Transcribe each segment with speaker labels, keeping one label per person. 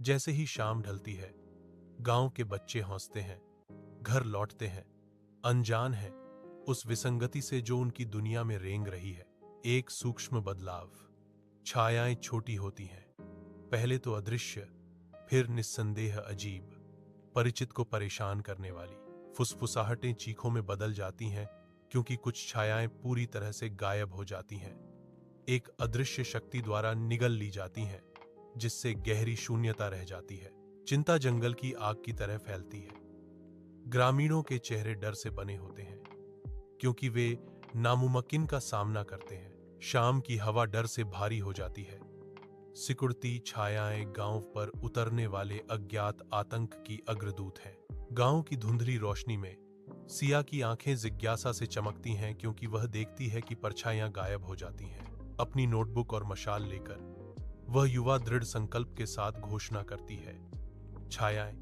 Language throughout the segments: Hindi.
Speaker 1: जैसे ही शाम ढलती है, गांव के बच्चे हंसते हैं, घर लौटते हैं, अनजान हैं उस विसंगति से जो उनकी दुनिया में रेंग रही है। एक सूक्ष्म बदलाव। छायाएं छोटी होती हैं, पहले तो अदृश्य, फिर निस्संदेह अजीब, परिचित को परेशान करने वाली। फुसफुसाहटें चीखों में बदल जाती हैं, क्योंकि कुछ छायाएं पूरी तरह से गायब हो जाती हैं, एक अदृश्य शक्ति द्वारा निगल ली जाती हैं, जिससे गहरी शून्यता रह जाती है। चिंता जंगल की आग की तरह फैलती है। ग्रामीणों के चेहरे डर से बने होते हैं, क्योंकि वे नामुमकिन का सामना करते हैं। शाम की हवा डर से भारी हो जाती है। सिकुड़ती छायाएं गांव पर उतरने वाले अज्ञात आतंक की अग्रदूत हैं। गांव की धुंधली रोशनी में सिया की आंखें जिज्ञासा से चमकती हैं, क्योंकि वह देखती है कि परछाइयां गायब हो जाती हैं। अपनी नोटबुक और मशाल लेकर वह युवा दृढ़ संकल्प के साथ घोषणा करती है, छायाएं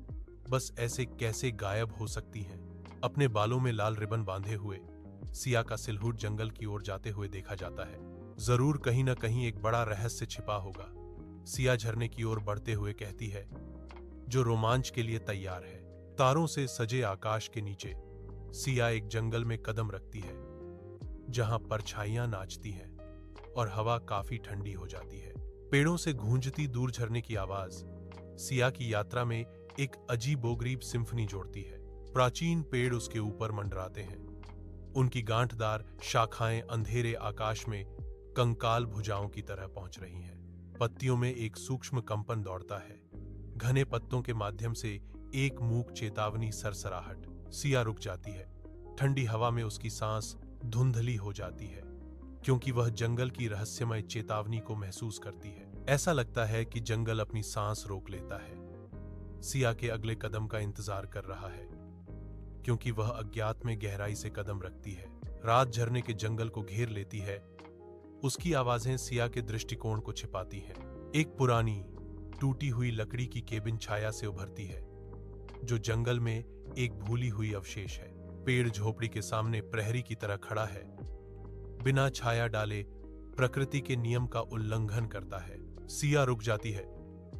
Speaker 1: बस ऐसे कैसे गायब हो सकती हैं। अपने बालों में लाल रिबन बांधे हुए सिया का सिलहूट जंगल की ओर जाते हुए देखा जाता है। जरूर कहीं न कहीं एक बड़ा रहस्य छिपा होगा। सिया झरने की ओर बढ़ते हुए कहती है, जो रोमांच के लिए तैयार है। तारों से सजे आकाश के नीचे सिया एक जंगल में कदम रखती है, जहां परछाइयां नाचती हैं और हवा काफी ठंडी हो जाती है। पेड़ों से गूंजती दूर झरने की आवाज सिया की यात्रा में एक अजीबोगरीब सिम्फनी जोड़ती है। प्राचीन पेड़ उसके ऊपर मंडराते हैं, उनकी गांठदार शाखाएं अंधेरे आकाश में कंकाल भुजाओं की तरह पहुंच रही हैं। पत्तियों में एक सूक्ष्म कंपन दौड़ता है, घने पत्तों के माध्यम से एक मूक चेतावनी सरसराहट। सिया रुक जाती है। ठंडी हवा में उसकी सांस धुंधली हो जाती है, क्योंकि वह जंगल की रहस्यमय चेतावनी को महसूस करती है। ऐसा लगता है कि जंगल अपनी सांस रोक लेता है, सिया के अगले कदम का इंतजार कर रहा है, क्योंकि वह अज्ञात में गहराई से कदम रखती है। रात झरने के जंगल को घेर लेती है। उसकी आवाजें सिया के दृष्टिकोण को छिपाती हैं। एक पुरानी टूटी हुई लकड़ी की केबिन छाया से उभरती है, जो जंगल में एक भूली हुई अवशेष है। पेड़ झोपड़ी के सामने प्रहरी की तरह खड़ा है, बिना छाया डाले प्रकृति के नियम का उल्लंघन करता है। सिया रुक जाती है,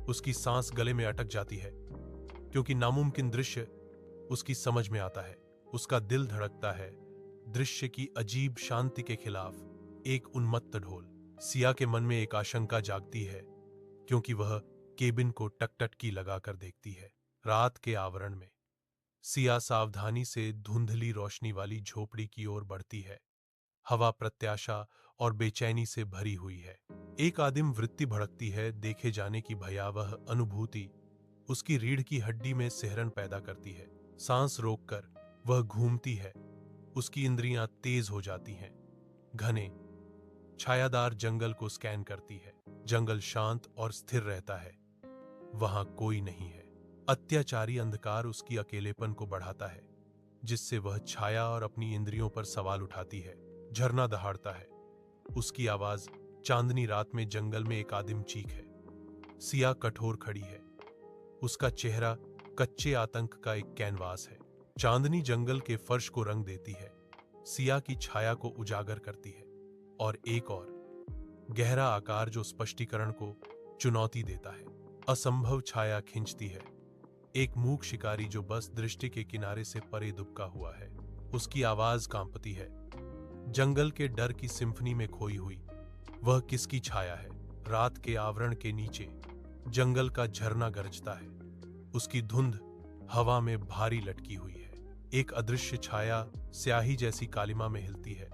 Speaker 1: उसकी सांस गले में अटक जाती है, क्योंकि नामुमकिन दृश्य उसकी समझ में आता है। उसका दिल धड़कता है, दृश्य की अजीब शांति के खिलाफ एक उन्मत्त ढोल। सिया के मन में एक आशंका जागती है, क्योंकि वह केबिन को टकटकी लगाकर देखती है। रात के आवरण में सिया सावधानी से धुंधली रोशनी वाली झोपड़ी की ओर बढ़ती है। हवा प्रत्याशा और बेचैनी से भरी हुई है। एक आदिम वृत्ति भड़कती है, देखे जाने की भयावह अनुभूति उसकी रीढ़ की हड्डी में सिहरन पैदा करती है। सांस रोककर वह घूमती है, उसकी इंद्रियां तेज हो जाती हैं। घने छायादार जंगल को स्कैन करती है। जंगल शांत और स्थिर रहता है, वहां कोई नहीं है। अत्याचारी अंधकार उसकी अकेलेपन को बढ़ाता है, जिससे वह छाया और अपनी इंद्रियों पर सवाल उठाती है। झरना दहाड़ता है, उसकी आवाज चांदनी रात में जंगल में एक आदिम चीख है। सिया कठोर खड़ी है, उसका चेहरा कच्चे आतंक का एक कैनवास है। चांदनी जंगल के फर्श को रंग देती है, सिया की छाया को उजागर करती है, और एक और गहरा आकार जो स्पष्टीकरण को चुनौती देता है। असंभव छाया खींचती है, एक मूक शिकारी जो बस दृष्टि के किनारे से परे दुबका हुआ है। उसकी आवाज कांपती है, जंगल के डर की सिम्फनी में खोई हुई। वह किसकी छाया है? रात के आवरण के नीचे जंगल का झरना गरजता है, उसकी धुंध हवा में भारी लटकी हुई है। एक अदृश्य छाया स्याही जैसी कालिमा में हिलती है।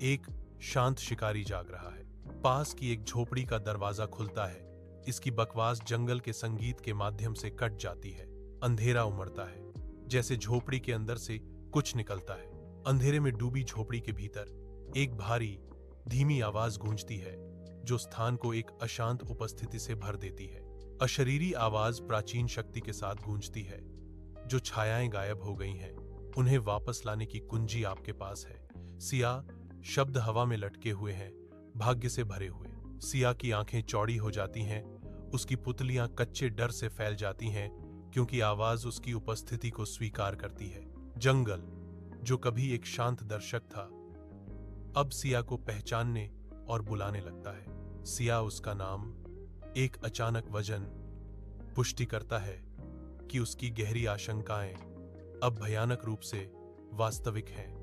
Speaker 1: एक शांत शिकारी जाग रहा है। पास की एक झोपड़ी का दरवाजा खुलता है, इसकी बकवास जंगल के संगीत के माध्यम से कट जाती है। अंधेरा उमड़ता है, जैसे झोपड़ी के अंदर से कुछ निकलता है। अंधेरे में डूबी झोपड़ी के भीतर एक भारी धीमी आवाज गूंजती है, जो स्थान को एक अशांत उपस्थिति से भर देती है। अशरीरी आवाज प्राचीन शक्ति के साथ गूंजती है। जो छायाएं गायब हो गई हैं, उन्हें वापस लाने की कुंजी आपके पास है। सिया शब्द हवा में लटके हुए हैं, भाग्य से भरे हुए। सिया की आंखें चौड़ी हो जाती हैं, उसकी पुतलियां कच्चे डर से फैल जाती हैं, क्योंकि आवाज उसकी उपस्थिति को स्वीकार करती है। जंगल, जो कभी एक शांत दर्शक था, अब सिया को पहचानने और बुलाने लगता है। सिया उसका नाम, एक अचानक वजन पुष्टि करता है कि उसकी गहरी आशंकाएं अब भयानक रूप से वास्तविक हैं।